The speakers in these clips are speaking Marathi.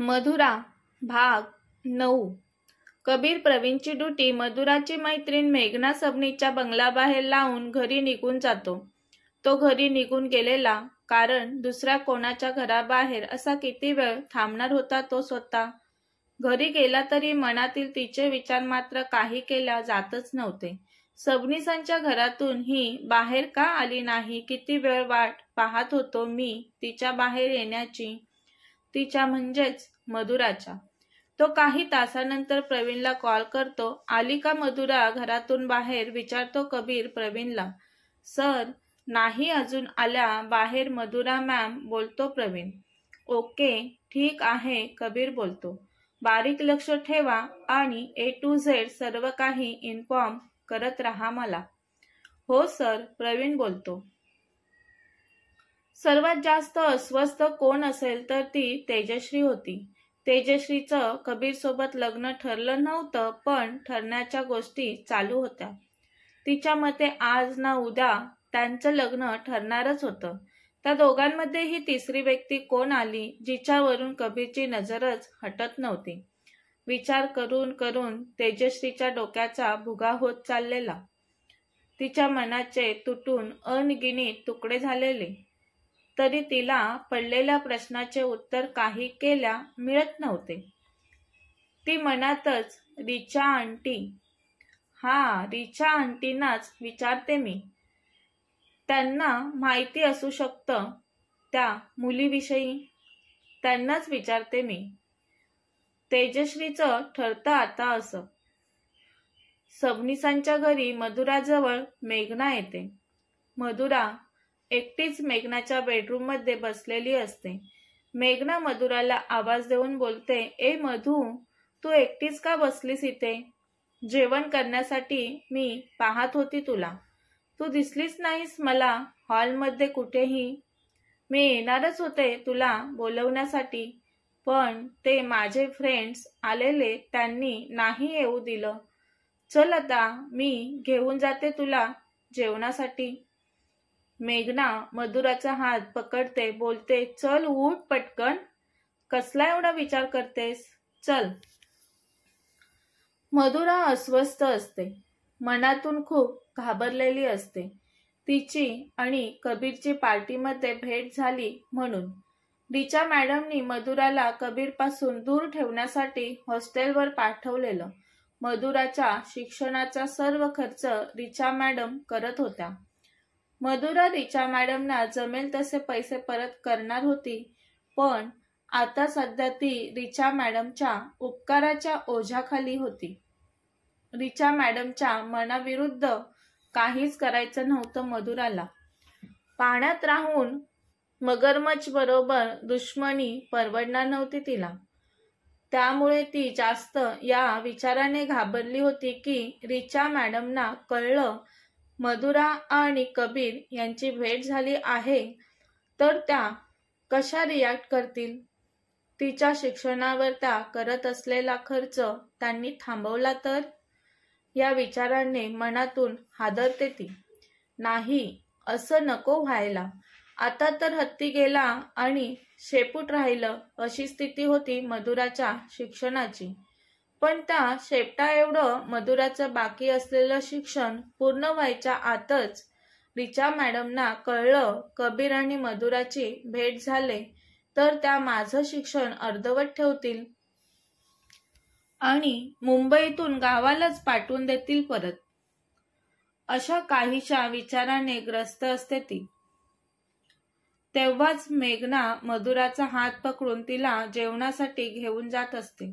मधुरा भाग 9. कबीर प्रवीणची ड्युटी मधुराची मैत्रीण मेघना सबनीच्या बंगल्याबाहेर लावून घरी निघून जातो. तो घरी निघून गेलेला कारण दुसऱ्या कोणाच्या घराबाहेर असा किती वेळ थांबणार होता तो स्वतः. घरी गेला तरी मनातील तिचे विचार मात्र काही केल्या जातच नव्हते. सबनीसांच्या घरातून ही बाहेर का आली नाही, किती वेळ वाट पाहत होतो मी तिच्या बाहेर येण्याची, तिच्या म्हणजेच मधुराच्या. तो काही तासानंतर प्रवीणला कॉल करतो. आली का मधुरा घरातून बाहेर, विचारतो कबीर प्रवीणला. सर, नाही अजून आल्या बाहेर मधुरा मॅम, बोलतो प्रवीण. ओके, ठीक आहे, कबीर बोलतो. बारीक लक्ष ठेवा आणि A to Z सर्व काही इन्फॉर्म करत रहा मला. हो सर, प्रवीण बोलतो. सर्वात जास्त अस्वस्थ कोण असेल तर ती तेजश्री होती. तेजश्रीचं कबीर सोबत लग्न ठरलं नव्हतं, पण ठरण्याच्या गोष्टी चालू होत्या. तिच्या मते आज ना उद्या त्यांचं लग्न ठरणारच होतं. त्या दोघांमध्ये ही तिसरी व्यक्ती कोण आली, जिच्यावरून कबीरची नजरच हटत नव्हती. विचार करून करून तेजश्रीच्या डोक्याचा भुगा होत चाललेला. तिच्या मनाचे तुटून अनगिणित तुकडे झालेले. तरी तिला पडलेल्या प्रश्नाचे उत्तर काही केल्या मिळत नव्हते. ती मनातच रिचा आंटी, रिचा आंटींनाच विचारते मी. त्यांना माहिती असू शकतं त्या मुलीविषयी, त्यांनाच विचारते मी. तेजश्रीचं ठरतं आता असं. सबनीसांच्या घरी मधुराजवळ मेघना येते. मधुरा एकटीच मेघनाच्या बेडरूममध्ये बसलेली असते. मेघना मधुराला आवाज देऊन बोलते, ए मधू, तू एकटीच का बसलीस इथे? जेवण करण्यासाठी मी पाहत होती तुला. तू दिसलीच नाहीस मला हॉलमध्ये कुठेही. मी येणारच होते तुला बोलवण्यासाठी, पण ते माझे फ्रेंड्स आलेले, त्यांनी नाही येऊ दिलं. चल आता मी घेऊन जाते तुला जेवणासाठी. मेघना मधुराचा हात पकडते, बोलते, चल उठ पटकन, कसला एवढा विचार करतेस, चल. मधुरा अस्वस्थ असते, मनातून खूप घाबरलेली असते. तिची आणि कबीरची पार्टीमध्ये भेट झाली म्हणून. रिचा मॅडमनी मधुराला कबीरपासून दूर ठेवण्यासाठी हॉस्टेलवर पाठवलेलं. मधुराच्या शिक्षणाचा सर्व खर्च रिचा मॅडम करत होत्या. मधुरा रिचा मॅडमना जमेल तसे पैसे परत करणार होती, पण आता सध्या ती रिचा मॅडमच्या उपकाराच्या ओझ्याखाली होती. रिचा मॅडमच्या मनाविरुद्ध काहीच करायचं नव्हतं मधुराला. पाण्यात राहून मगरमच्छ बरोबर दुश्मनी परवडणार नव्हती तिला. त्यामुळे ती जास्त या विचाराने घाबरली होती की रिचा मॅडमना कळलं मधुरा आणि कबीर यांची भेट झाली आहे तर त्या कशा रिॲक्ट करतील. तिच्या शिक्षणावर त्या करत असलेला खर्च त्यांनी थांबवला तर. या विचाराने मनातून हादरते ती. नाही, असं नको व्हायला. आता तर हत्ती गेला आणि शेपूट राहिलं अशी स्थिती होती मधुराच्या शिक्षणाची. पण त्या शेपटा एवढं मधुराचं बाकी असलेलं शिक्षण पूर्ण व्हायच्या आतच रिचा मॅडमना कळलं कबीर आणि मधुराची भेट झाले तर त्या माझं शिक्षण अर्धवट ठेवतील आणि मुंबईतून गावालाच पाठवून देतील परत. अशा काहीशा विचाराने ग्रस्त असते ती. तेव्हाच मेघना मधुराचा हात पकडून तिला जेवणासाठी घेऊन जात असते.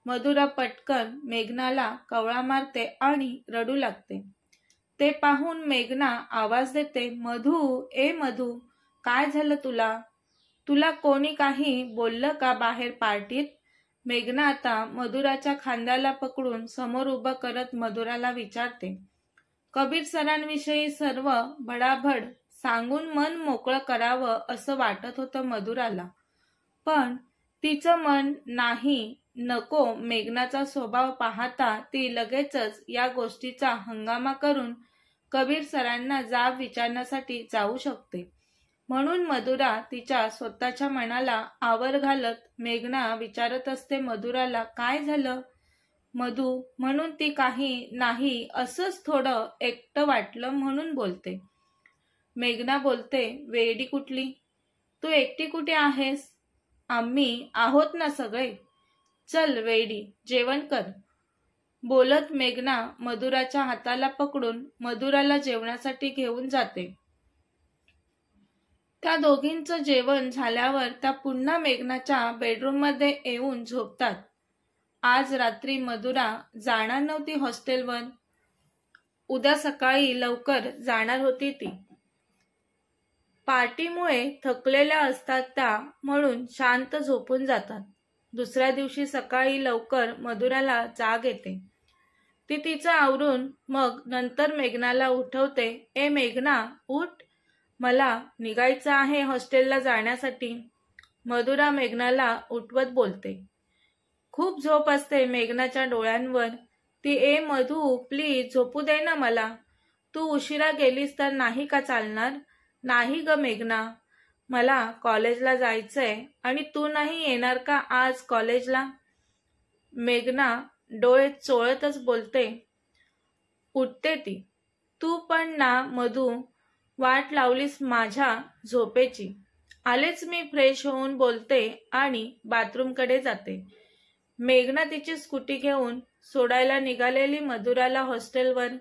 मधुरा पटकन मेघनाला कवळा मारते आणि रडू लागते. ते पाहून मेघना आवाज देते, मधू, ए मधू, काय झालं तुला? तुला कोणी काही बोललं का बाहेर पार्टीत? मेघना आता मधुराच्या खांद्याला पकडून समोर उभं करत मधुराला विचारते. कबीर सरांविषयी सर्व भडाभड सांगून मन मोकळं करावं असं वाटत होतं मधुराला, पण तिचं मन नाही, नको. मेघनाचा स्वभाव पाहता ती लगेचच या गोष्टीचा हंगामा करून कबीर सरांना जाब विचारण्यासाठी जाऊ शकते. म्हणून मधुरा तिच्या स्वतःच्या मनाला आवर घालत मेघना विचारत असते मधुराला, काय झालं मधू? म्हणून ती काही नाही, असंच थोडं एकटं वाटलं म्हणून बोलते. मेघना बोलते, वेडी कुठली, तू एकटी कुठे आहेस? आम्ही आहोत ना सगळे. चल वेडी, जेवण कर. बोलत मेघना मधुराच्या हाताला पकडून मधुराला जेवणासाठी घेऊन जाते. त्या दोघींचं जेवण झाल्यावर त्या पुन्हा मेघनाच्या बेडरूममध्ये येऊन झोपतात. आज रात्री मधुरा जाणार नव्हती हॉस्टेलवर. उद्या सकाळी लवकर जाणार होती ती. पार्टीमुळे थकलेल्या असतात त्या, म्हणून शांत झोपून जातात. दुसऱ्या दिवशी सकाळी लवकर मधुराला जाग येते. ती तिचं आवरून मग नंतर मेघनाला उठवते. ए मेघना, उठ, मला निघायचं आहे हॉस्टेलला जाण्यासाठी. मधुरा मेघनाला उठवत बोलते. खूप झोप असते मेघनाच्या डोळ्यांवर. ती, ए मधू, प्लीज झोपू दे ना मला. तू उशिरा गेलीस तर नाही का चालणार? नाही ग मेघना, मला कॉलेजला जायचंय. आणि तू नाही येणार का आज कॉलेजला? मेघना डोळे चोळतच बोलते. उठते ती. तू पण ना मधू, वाट लावलीस माझ्या झोपेची. आलेच मी फ्रेश होऊन, बोलते आणि बाथरूमकडे जाते. मेघना तिची स्कूटी घेऊन सोडायला निघालेली मधुराला हॉस्टेलवर.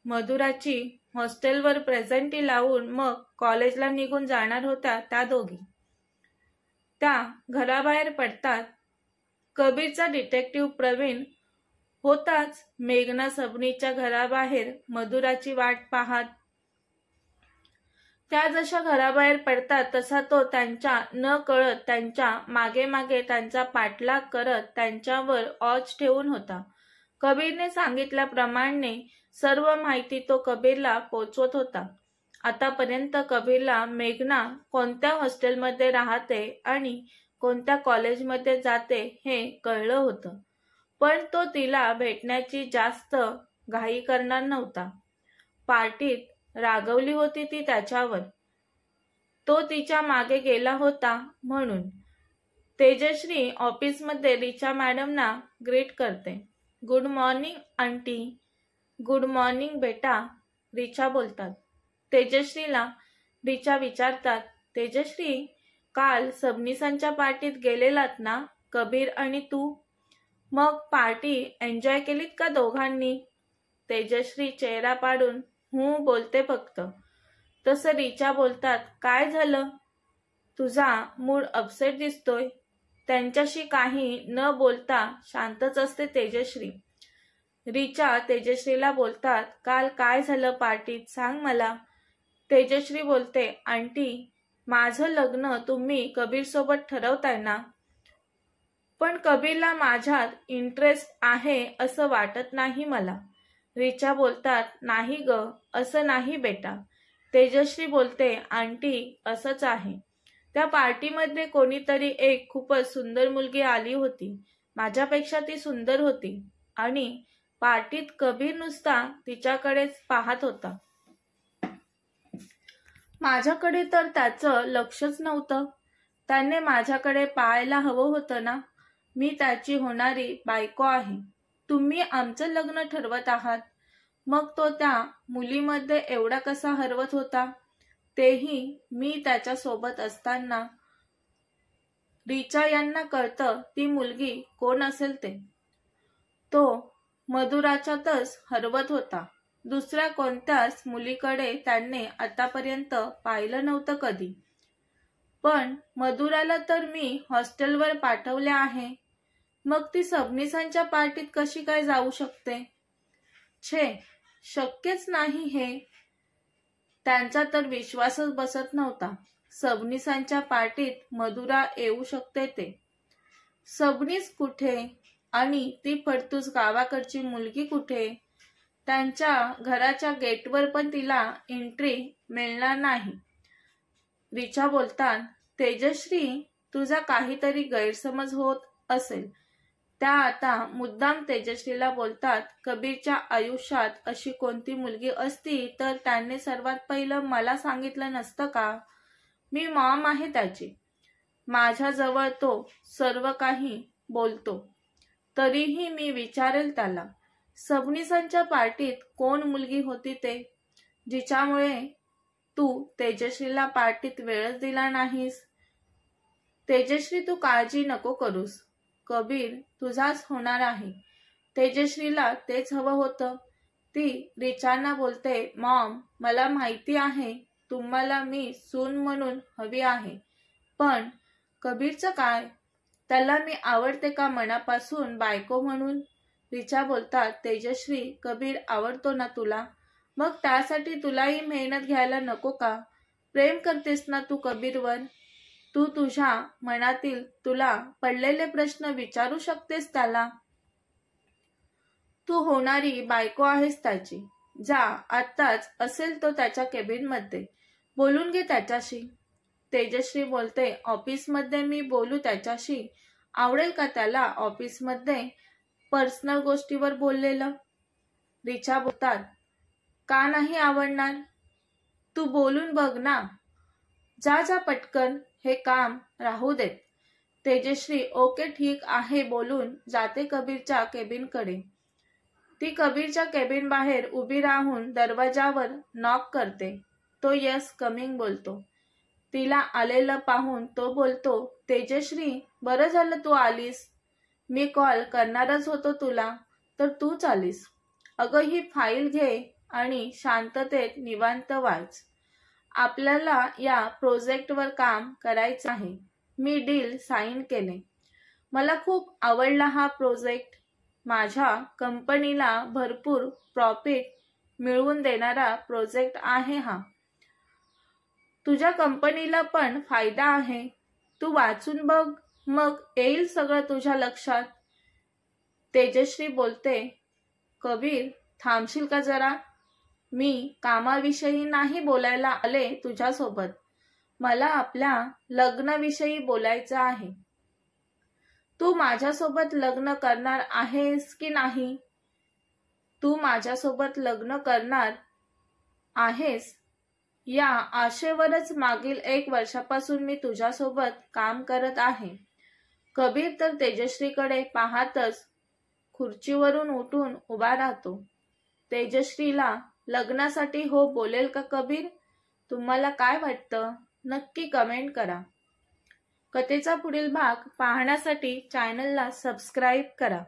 मधुराची हॉस्टेलवर प्रेझेंटी लावून मग कॉलेजला निघून जाणार होत्या त्या दोघी. त्या घराबाहेर पडतात. कबीरचा डिटेक्टिव्ह प्रवीण होताच मेघना सबनीच्या घराबाहेर मधुराची वाट पाहत. त्या जशा घराबाहेर पडतात तसा तो त्यांच्या न कळत त्यांच्या मागे मागे त्यांचा पाठलाग करत त्यांच्यावर ऑच ठेवून होता. कबीरने सांगितल्याप्रमाणे सर्व माहिती तो कबीरला पोचवत होता. आतापर्यंत कबीरला मेघना कोणत्या हॉस्टेलमध्ये राहते आणि कोणत्या कॉलेजमध्ये जाते हे कळलं होतं, पण तो तिला भेटण्याची जास्त घाई करणार नव्हता. पार्टीत रागवली होती ती त्याच्यावर. तो तिच्या मागे गेला होता म्हणून. तेजश्री ऑफिसमध्ये रिचा मॅडमना ग्रीट करते. Good morning aunty. Good morning बेटा, रिचा बोलतात. तेजश्रीला रिचा विचारतात, तेजश्री, काल सबनीसांच्या पार्टीत गेलेलात ना कबीर आणि तू? मग पार्टी एन्जॉय केलीत का दोघांनी? तेजश्री चेहरा पाडून हू बोलते फक्त. तसं रिचा बोलतात, काय झालं? तुझा मूड अपसेट दिसतोय. त्यांच्याशी काही न बोलता शांतच असते तेजश्री. रिचा तेजश्रीला बोलतात, काल काय झालं पार्टीत सांग मला. तेजश्री बोलते, आंटी, माझं लग्न तुम्ही कबीरसोबत ठरवताय ना? पण कबीरला माझ्यात इंटरेस्ट आहे असं वाटत नाही मला. रिचा बोलतात, नाही ग, असं नाही बेटा. तेजश्री बोलते, आंटी, असंच आहे. त्या पार्टीमध्ये कोणीतरी एक खूपच सुंदर मुलगी आली होती. माझ्यापेक्षा ती सुंदर होती आणि पार्टीत कबीर नुसता तिच्याकडेच पाहत होता. माझ्याकडे तर त्याचं लक्षच नव्हतं. त्याने माझ्याकडे पाहायला हवं होतं ना. मी त्याची होणारी बायको आहे. तुम्ही आमचं लग्न ठरवत आहात. मग तो त्या मुलीमध्ये एवढा कसा हरवत होता, तेही मी त्याच्या सोबत असताना. रिचा यांना कळतं ती मुलगी कोण असेल ते. तो मधुराच्यातच हरवत होता. दुसऱ्या कोणत्याच मुलीकडे त्यांनी आतापर्यंत पाहिलं नव्हतं कधी. पण मधुराला तर मी हॉस्टेलवर पाठवले आहे. मग ती सबनीसांच्या पार्टीत कशी काय जाऊ शकते? छे, शक्यच नाही हे. त्यांचा तर विश्वासच बसत नव्हता. सबनीसांच्या पार्टीत मधुरा येऊ शकते ते. सबनीस कुठे आणि ती फडतूस गावाकडची मुलगी कुठे? त्यांच्या घराच्या गेटवर पण तिला एंट्री मिळणार नाही. रिचा बोलतात, तेजश्री, तुझा काहीतरी गैरसमज होत असेल. त्या आता मुद्दाम तेजश्रीला बोलतात, कबीरच्या आयुष्यात अशी कोणती मुलगी असती तर त्याने सर्वात पहिलं मला सांगितलं नसतं का? मी मॉम आहे त्याची. माझ्याजवळ तो सर्व काही बोलतो. तरीही मी विचारेल त्याला, सबनीसांच्या पार्टीत कोण मुलगी होती ते, जिच्यामुळे तू तेजश्रीला पार्टीत वेळच दिला नाहीस. तेजश्री, तू काळजी नको करूस. कबीर तुझाच होणार आहे. तेजश्रीला तेच हवं होतं. ती रिचांना बोलते, मॉम, मला माहिती आहे तुम्हाला मी सून म्हणून हवी आहे, पण कबीरचं काय? त्याला मी आवडते का मनापासून बायको म्हणून? रिचा बोलतात, तेजश्री, कबीर आवडतो ना तुला? मग त्यासाठी तुलाही मेहनत घ्यायला नको का? प्रेम करतेस ना तू कबीरवर? तू तुझ्या मनातील तुला पडलेले प्रश्न विचारू शकतेस त्याला. तू होणारी बायको आहेस त्याची. जा, आत्ताच असेल तो त्याच्या केबिनमध्ये, बोलून घे त्याच्याशी. तेजश्री बोलते, ऑफिसमध्ये मी बोलू त्याच्याशी? आवडेल का त्याला ऑफिसमध्ये पर्सनल गोष्टीवर बोललेलं? रिचा बोलतात, का नाही आवडणार? तू बोलून बघ ना. जा जा पटकन, हे काम राहू देत. तेजश्री ओके ठीक आहे बोलून जाते कबीरच्या केबिनकडे. ती कबीरच्या केबिन बाहेर उभी राहून दरवाजावर नॉक करते. तो यस कमिंग बोलतो. तिला आलेलं पाहून तो बोलतो, तेजश्री, बरं झालं तू आलीस. मी कॉल करणारच होतो तुला, तर तूच आलीस. अगं, ही फाईल घे आणि शांततेत निवांत वाच. आपल्याला या प्रोजेक्टवर काम करायचं आहे. मी डील साईन केले. मला खूप आवडला हा प्रोजेक्ट. माझ्या कंपनीला भरपूर प्रॉफिट मिळवून देणारा प्रोजेक्ट आहे हा. तुझ्या कंपनीला पण फायदा आहे. तू वाचून बघ, मग येईल सगळं तुझ्या लक्षात. तेजश्री बोलते, कबीर, थांबशील का जरा? मी कामाविषयी नाही बोलायला आले तुझ्यासोबत. मला आपल्या लग्नाविषयी बोलायचं आहे. तू माझ्यासोबत लग्न करणार आहेस की नाही? तू माझ्यासोबत लग्न करणार आहेस या आशेवरच मागील 1 वर्षापासून मी तुझ्यासोबत काम करत आहे. कबीर तर तेजश्रीकडे पाहतच खुर्चीवरून उठून उभा राहतो. तेजश्रीला लग्नासाठी हो बोलेल का कबीर? तुम्हाला काय वाटतं? नक्की कमेंट करा. कथेचा पुढील भाग पाहण्यासाठी चॅनलला सबस्क्राईब करा.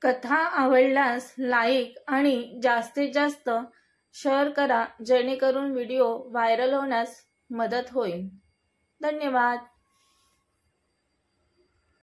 कथा आवडल्यास लाईक आणि जास्तीत जास्त शेअर करा, जेणेकरून व्हिडिओ व्हायरल होण्यास मदत होईल. धन्यवाद.